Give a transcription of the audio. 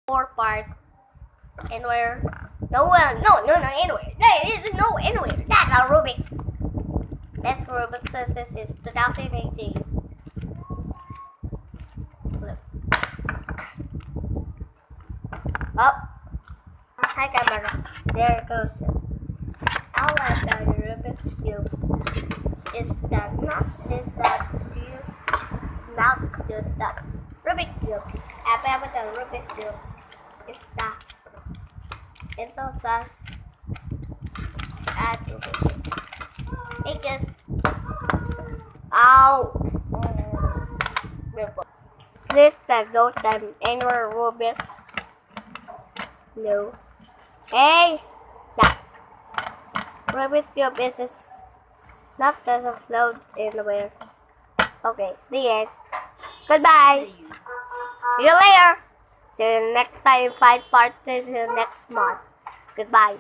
4 part anywhere. No, anywhere. There is no anywhere. That's a Rubik. That's Rubik since this is 2018. Look. Oh, hi camera. There it goes. I like the Rubik Cube. Is that not this that you not just that Rubik Cube? Apa the Rubik Cube? It's that. Entonces, it is out. This time, no time, anywhere Rubik. No. Hey, that Rubik Cube is not doesn't float anywhere. Okay, the end. Goodbye. See you later. See you next time. 5 parts in the next month. Goodbye.